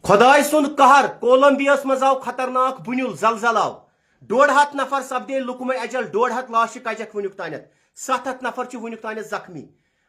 खुदाई सुंद कहर कोलंबियस मज आव खतरनाक बुनिल जलजल आव 150 नफर सपदे लुकम अजल 150 लाश कजक वनुक तानत 700 नफर वनुक तानत जख्मी।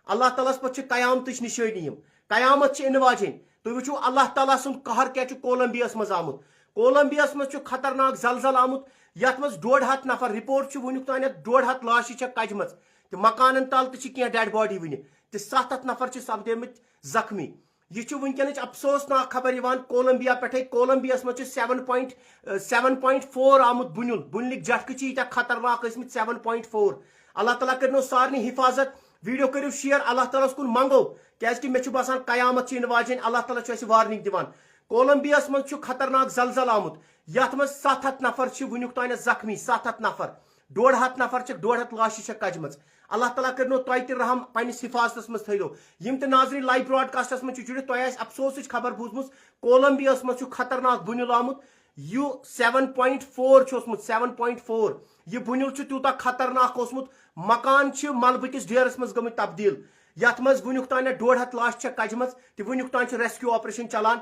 अल्लाह ताला पे कयामत निशानी कयामत इन वाजन तुम वो अल्लाह ताला सुंद कहर क्या कोलंबियस मज आमुत। कोलंबियस मज खतरनाक जलजल आमुत यथ मज 150 नफर रिपोर्ट वनुक तानत 150 लाश कजम तो मकान तल तो डेड बॉडी वन तो 700 नफर सपदेम जख्मी। यह वनकन अफसोसनाक खबर कोलंबिया पे कोलंबियस मज 7.4 आमुत बुनिल बुनिल झटक यूत खतरनाक 7.4। अल्लाह ताला कर सारे हिफाजत वीडियो करो शेयर अल्लाह ताला कुन मंगो क्या मे बसान कयामत इन वाजन अल्लाह ताला वार्निंग दिवान। कोलंबियस मज खतरनाक जलजल आमुत यथ मज 700 नफर वनुक तान जख्मी 700 नफर 150 नफर 150 लाश कजम। अल्लाह ताला कर तह रहम पन्निस हिफाजत मज थो यम तो नाजरीन लाइव ब्रॉडकास्टस मज जुड़ित तह अफसोस खबर बूजम कोलंबियस मज खतरनाक बुनिल आमुत यह 7.4 7.4 यह बुनिल तूत खतरनाक ओसमुत मकान मलबे किस डेरस मज गम तब्दील यथ मज वनुक तान 150 लाश कजम तो वनुक तान रेस्क्यू ऑपरेशन चलान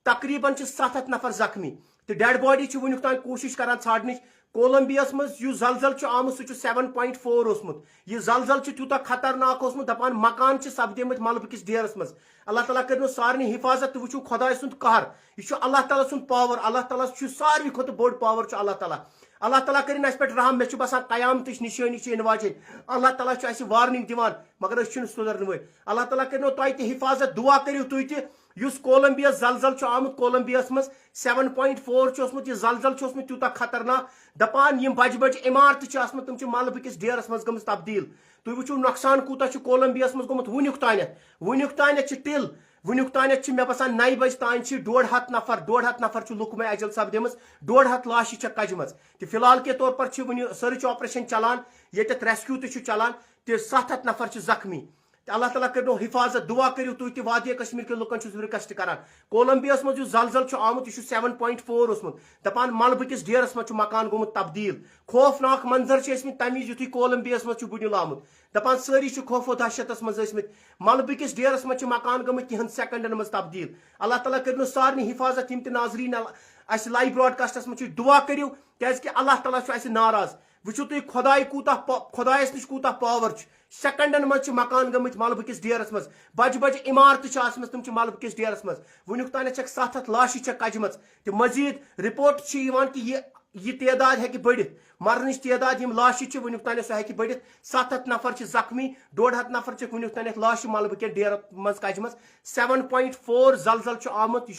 तकरीबन 700 नफर जख्मी तो डेड बॉडी वनुक तान कोशिश करान छाड़न। कोलंबियस मज यह जलजल आमुत सह 7.4 ओसमुत यह जलजल तूत खतरनाक ओसमुत दपान मकान सपदेम मलबे किस डेरस मज। अल्लाह ताला कर सारे हिफाजत वो खुदाई सुंद कहर यह अल्लाह ताला सुंद पावर अल्लाह ताला सारे खुद बोड़ पावर अल्लाह ताला। अल्लाह ताला कर पे रहम मे बसान कयामत निशानी इन वाजन अल्लाह ताला वार्निंग दिवान मगर सुधरन वो। अल्लाह ताला कर तह हिफाजत दुआ करो तुह युस कोलंबियस जलजल आमुत कोलंबियस मज 7.4 ओसमुत यह जलजल ओसमुत तूत खतरनाक दपान यम बज बज इमारत तम मलबे किस डेरस मज गम तब्दील। तुम वो नुकसान कूत कोलंबियस मज गोमुत वनुक तान टिल वनुक तान मे बसान 9 बज तान 150 नफर लुकम अजल सपदेम 150 लाश कजम तो फिलहाल के तौर पर सर्च ऑपरेशन चलान ये रेस्क्यू चलान तो 700 नफर जख्मी। अल्लाह ताला कर हिफाजत दुआ करो तुह वादिया कश्मीर के लुकन रिक्वेस्ट करान कोलंबियस मज जलजल आमुत यह 7.4 ओसमुत दपान मलबे किस डेरस मज मकान गोमुत तब्दील। खौफनाक मंजर तमीज युथ कोलंबियस मज बुनिल आमुत दपान सारी खौफो दहशतस मज मलबे किस डेरस मज मकान गम कहन सेकंडन मज तब्दील। अल्लाह ताला कर सारे हिफाजत यम नाजरीन लाइव ब्रॉडकास्टस मज दुआ करो क्या अल्लाह ताला नाराज वो तुम खुदाई खुदायस नश कूत पावर सेकंडन मज मकान गम मलबे किस डेरस मज बज बज इमारत तम मलबे किस डेरस मज वनुक तान 700 लाश कजम तो मजीद रिपोर्ट कि यह तादाद है बढ़ित मरन तादाद यम लाश वनुक तान सह है बढ़ित 700 नफर जख्मी 150 नफर वनुक तान लाश मलबे के डेर मज कजम 7.4 जलजल आमुत